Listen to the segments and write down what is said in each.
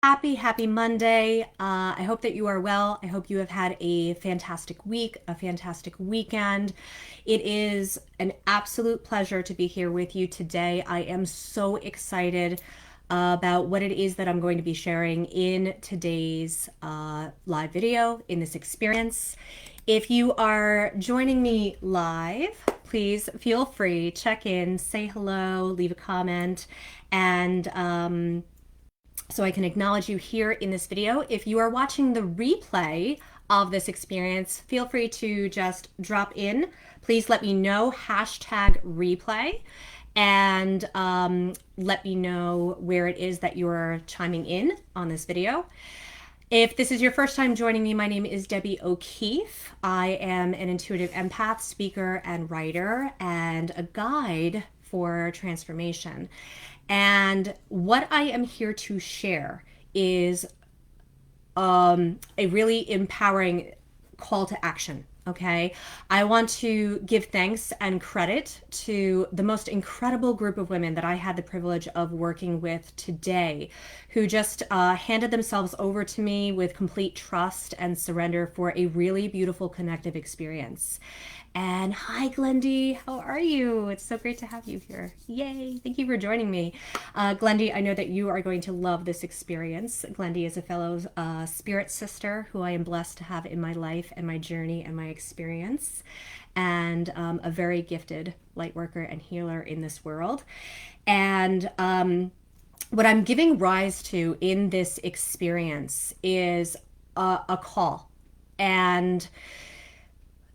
Happy Monday. I hope that you are well. I hope you have had a fantastic week, a fantastic weekend. It is an absolute pleasure to be here with you today. I am so excited about what it is that I'm going to be sharing in today's live video, in this experience. If you are joining me live, please feel free, check in, say hello, leave a comment, and so I can acknowledge you here in this video. If you are watching the replay of this experience, feel free to just drop in. Please let me know, hashtag replay, and let me know where it is that you're chiming in on this video. If this is your first time joining me, my name is Debbie O'Keefe. I am an intuitive empath, speaker, and writer, and a guide for transformation. And what I am here to share is a really empowering call to action. Okay. I want to give thanks and credit to the most incredible group of women that I had the privilege of working with today, who just handed themselves over to me with complete trust and surrender for a really beautiful connective experience. And hi, Glendy, how are you? It's so great to have you here. Yay, thank you for joining me. Glendy, I know that you are going to love this experience. Glendy is a fellow spirit sister who I am blessed to have in my life and my journey and my experience, and a very gifted light worker and healer in this world. And what I'm giving rise to in this experience is a call. And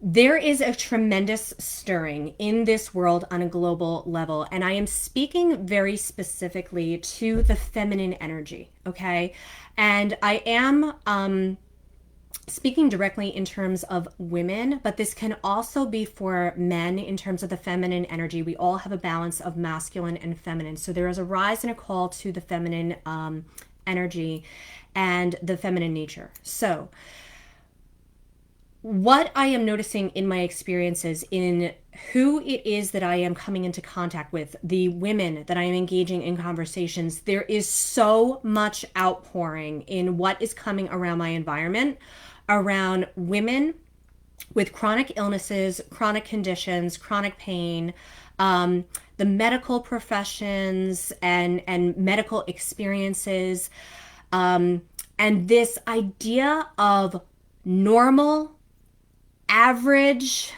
there is a tremendous stirring in this world on a global level, and I am speaking very specifically to the feminine energy, okay? And I am speaking directly in terms of women, but this can also be for men in terms of the feminine energy. We all have a balance of masculine and feminine. So there is a rise and a call to the feminine energy and the feminine nature. So what I am noticing in my experiences, in who it is that I am coming into contact with, the women that I am engaging in conversations, there is so much outpouring in what is coming around my environment, around women with chronic illnesses, chronic conditions, chronic pain, the medical professions and medical experiences, and this idea of normal, average,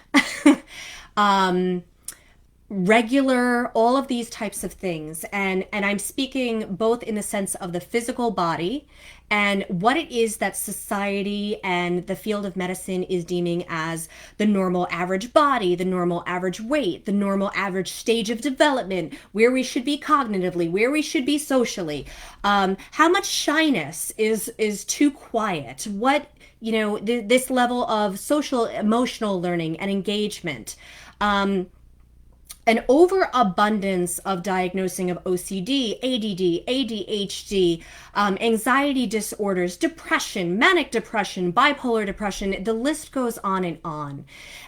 regular, all of these types of things. And I'm speaking both in the sense of the physical body and what it is that society and the field of medicine is deeming as the normal average body, the normal average weight, the normal average stage of development, where we should be cognitively, where we should be socially, how much shyness is too quiet, what, this level of social emotional learning and engagement, an overabundance of diagnosing of OCD, ADD, ADHD, anxiety disorders, depression, manic depression, bipolar depression. The list goes on and on.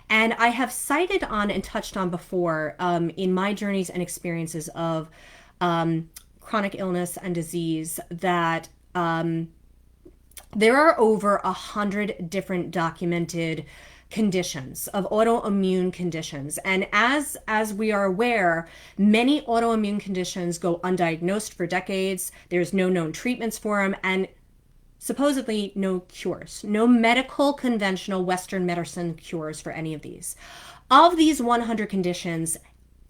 And I have cited on and touched on before in my journeys and experiences of chronic illness and disease that there are over 100 different documented conditions of autoimmune conditions. And as we are aware, many autoimmune conditions go undiagnosed for decades. There's no known treatments for them, and supposedly no cures, no medical conventional Western medicine cures for any of these. Of these 100 conditions,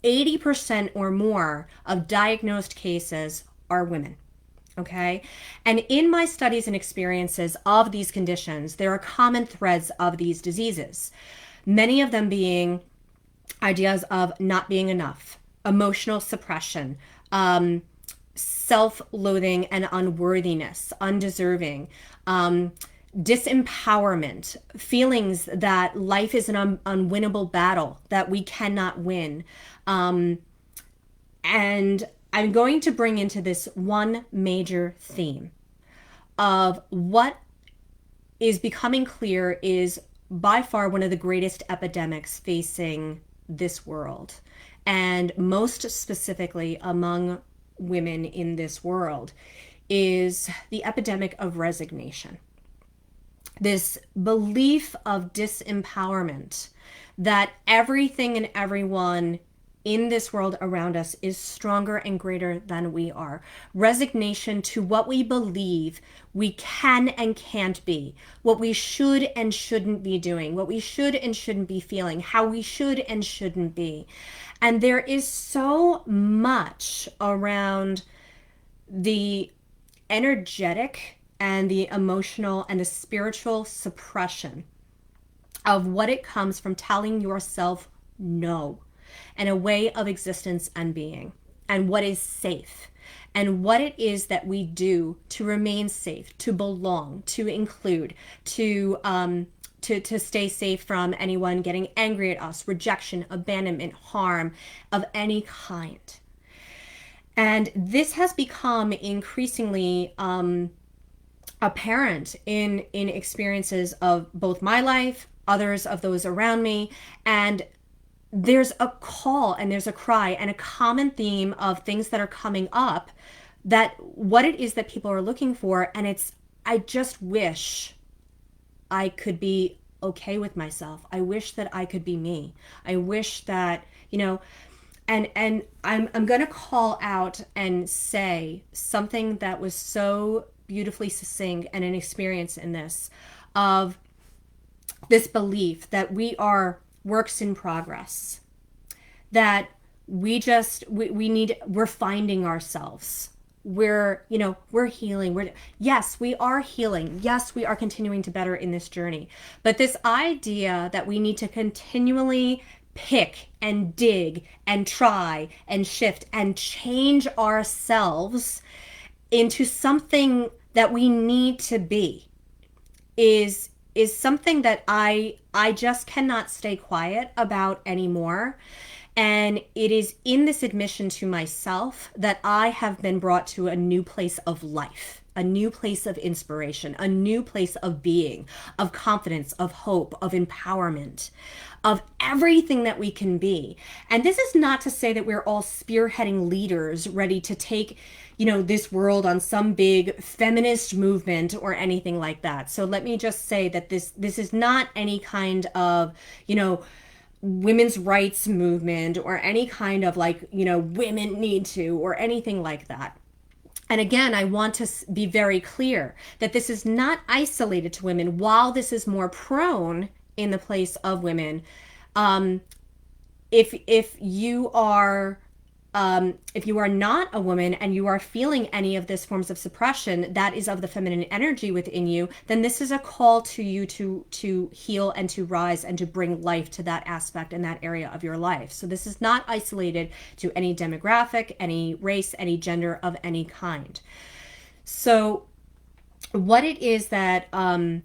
80% or more of diagnosed cases are women. Okay. And in my studies and experiences of these conditions, there are common threads of these diseases, many of them being ideas of not being enough, emotional suppression, self-loathing and unworthiness, undeserving, disempowerment, feelings that life is an unwinnable battle, that we cannot win. And I'm going to bring into this one major theme of what is becoming clear is by far one of the greatest epidemics facing this world, and most specifically among women in this world, is the epidemic of resignation. This belief of disempowerment that everything and everyone in this world around us is stronger and greater than we are. Resignation to what we believe we can and can't be, what we should and shouldn't be doing, what we should and shouldn't be feeling, how we should and shouldn't be. And there is so much around the energetic and the emotional and the spiritual suppression of what it comes from telling yourself no, and a way of existence and being, and what is safe, and what it is that we do to remain safe, to belong, to include, to stay safe from anyone getting angry at us, rejection, abandonment, harm of any kind. And this has become increasingly apparent in experiences of both my life, others of those around me, and there's a call and there's a cry and a common theme of things that are coming up, that what it is that people are looking for. And it's, I just wish I could be okay with myself. I wish that I could be me. I wish that, and I'm going to call out and say something that was so beautifully succinct and an experience in this, of this belief that we are works in progress, that we're finding ourselves. We're healing. Yes, we are healing. Yes, we are continuing to better in this journey. But this idea that we need to continually pick and dig and try and shift and change ourselves into something that we need to be is something that I just cannot stay quiet about anymore. And it is in this admission to myself that I have been brought to a new place of life, a new place of inspiration, a new place of being, of confidence, of hope, of empowerment, of everything that we can be. And this is not to say that we're all spearheading leaders ready to take this world on some big feminist movement or anything like that. So let me just say that this is not any kind of, women's rights movement or any kind of women need to or anything like that. And again, I want to be very clear that this is not isolated to women. While this is more prone in the place of women, if you are not a woman and you are feeling any of this forms of suppression that is of the feminine energy within you, then this is a call to you to heal and to rise and to bring life to that aspect and that area of your life. So this is not isolated to any demographic, any race, any gender of any kind. So what it is that I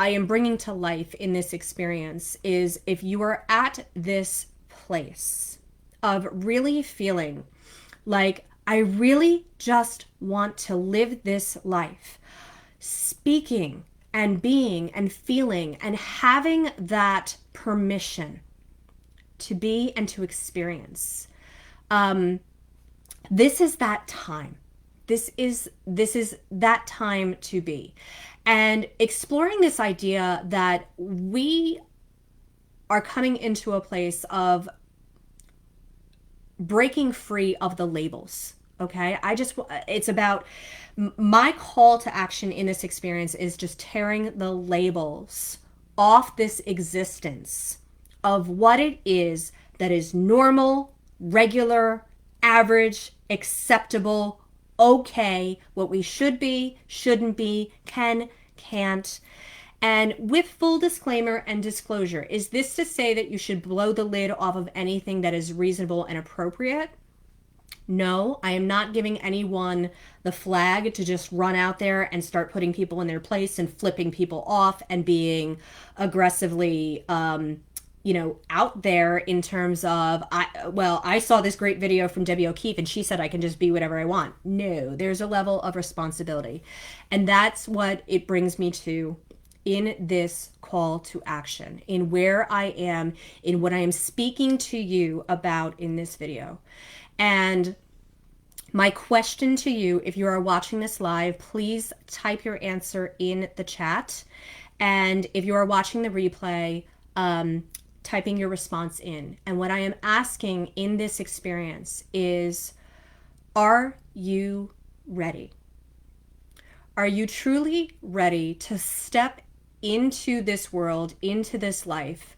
am bringing to life in this experience is, if you are at this place of really feeling like, I really just want to live this life, speaking and being and feeling and having that permission to be and to experience, this is that time. This is that time to be. And exploring this idea that we are coming into a place of breaking free of the labels. Okay. It's about, my call to action in this experience is just tearing the labels off this existence of what it is that is normal, regular, average, acceptable, okay, what we should be, shouldn't be, can, can't. And with full disclaimer and disclosure, is this to say that you should blow the lid off of anything that is reasonable and appropriate? No, I am not giving anyone the flag to just run out there and start putting people in their place and flipping people off and being aggressively, out there in terms of, I saw this great video from Debbie O'Keefe and she said I can just be whatever I want. No, there's a level of responsibility. And that's what it brings me to in this call to action, in where I am, in what I am speaking to you about in this video. And My question to you, if you are watching this live, please type your answer in the chat. And if you are watching the replay, typing your response in. And what I am asking in this experience is, are you ready? Are you truly ready to step into this world, into this life,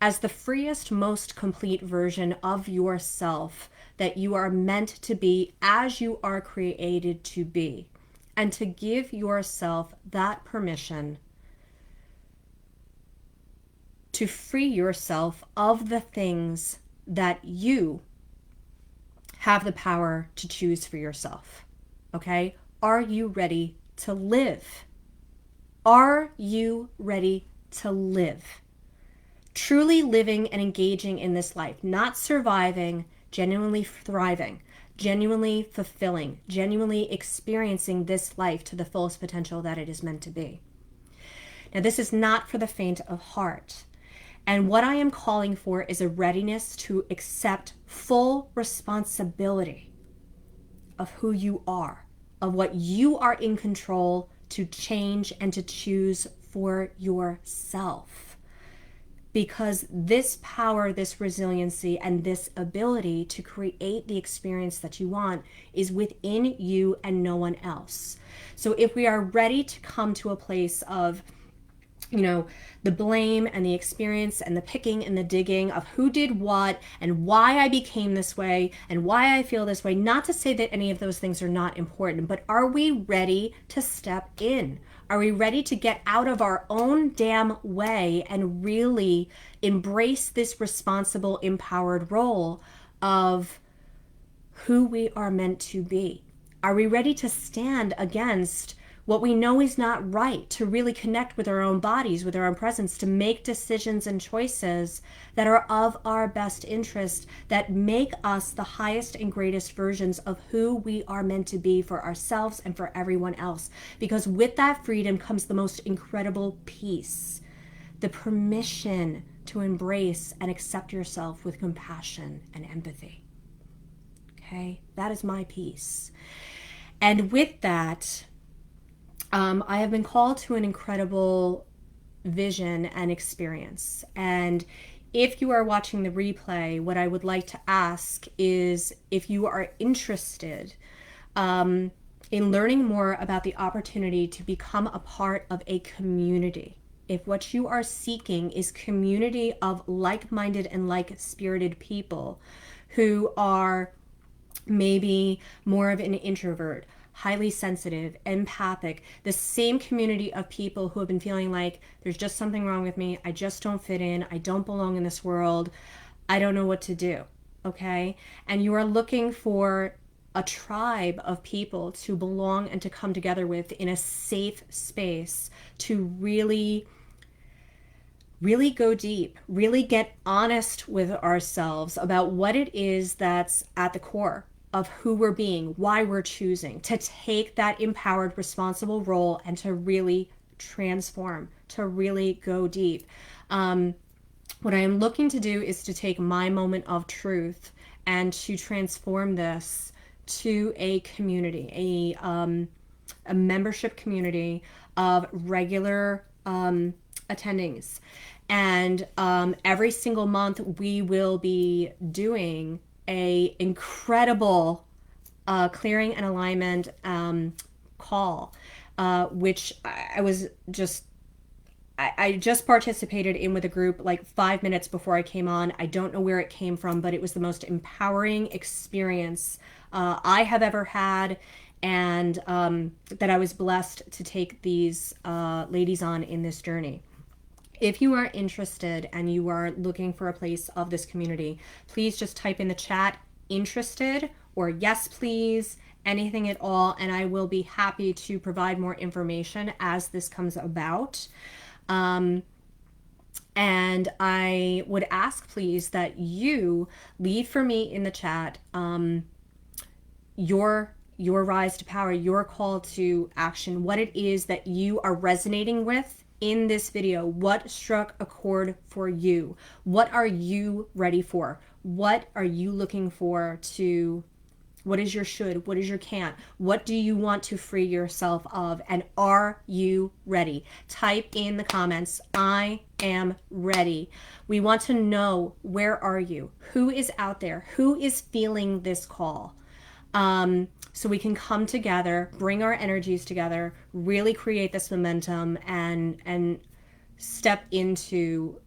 as the freest, most complete version of yourself that you are meant to be, as you are created to be, and to give yourself that permission to free yourself of the things that you have the power to choose for yourself? Okay? Are you ready to live? Are you ready to live? Truly living and engaging in this life, not surviving, genuinely thriving, genuinely fulfilling, genuinely experiencing this life to the fullest potential that it is meant to be. Now, this is not for the faint of heart. And what I am calling for is a readiness to accept full responsibility of who you are, of what you are in control to change and to choose for yourself. Because this power, this resiliency, and this ability to create the experience that you want is within you and no one else. So if we are ready to come to a place of, the blame and the experience and the picking and the digging of who did what and why I became this way and why I feel this way, not to say that any of those things are not important, but are we ready to step in? Are we ready to get out of our own damn way and really embrace this responsible, empowered role of who we are meant to be? Are we ready to stand against what we know is not right, to really connect with our own bodies, with our own presence, to make decisions and choices that are of our best interest, that make us the highest and greatest versions of who we are meant to be for ourselves and for everyone else? Because with that freedom comes the most incredible peace, the permission to embrace and accept yourself with compassion and empathy. Okay, that is my peace. And with that, I have been called to an incredible vision and experience. And if you are watching the replay, what I would like to ask is if you are interested in learning more about the opportunity to become a part of a community. If what you are seeking is community of like-minded and like-spirited people who are maybe more of an introvert, highly sensitive, empathic, the same community of people who have been feeling like there's just something wrong with me, I just don't fit in, I don't belong in this world, I don't know what to do, okay? And you are looking for a tribe of people to belong and to come together with in a safe space to really go deep, really get honest with ourselves about what it is that's at the core of who we're being, why we're choosing to take that empowered, responsible role and to really transform, to really go deep. What I am looking to do is to take my moment of truth and to transform this to a community, a membership community of regular attendings. And every single month we will be doing a incredible clearing and alignment call, which I just participated in with a group like 5 minutes before I came on. I don't know where it came from, but it was the most empowering experience I have ever had, and that I was blessed to take these ladies on in this journey. If you are interested and you are looking for a place of this community, please just type in the chat interested or yes please, anything at all, and I will be happy to provide more information as this comes about. And I would ask please that you leave for me in the chat your rise to power, your call to action, what it is that you are resonating with in this video. What struck a chord for you? What are you ready for? What are you looking for to What is your should? What is your can't? What do you want to free yourself of? And are you ready? Type in the comments, I am ready. We want to know, where are you? Who is out there? Who is feeling this call? So we can come together, bring our energies together, really create this momentum, and step into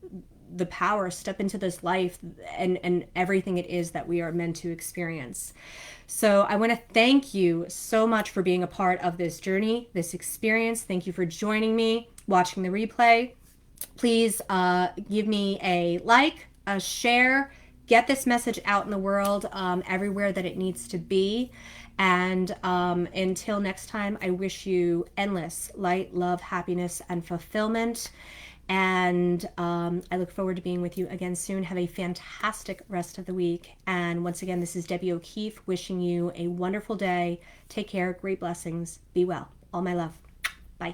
the power, step into this life and everything it is that we are meant to experience. So I want to thank you so much for being a part of this journey, this experience. Thank you for joining me, watching the replay. Please give me a like, a share, get this message out in the world, everywhere that it needs to be. And until next time, I wish you endless light, love, happiness, and fulfillment. And I look forward to being with you again soon. Have a fantastic rest of the week. And once again, this is Debbie O'Keefe wishing you a wonderful day. Take care. Great blessings. Be well. All my love. Bye.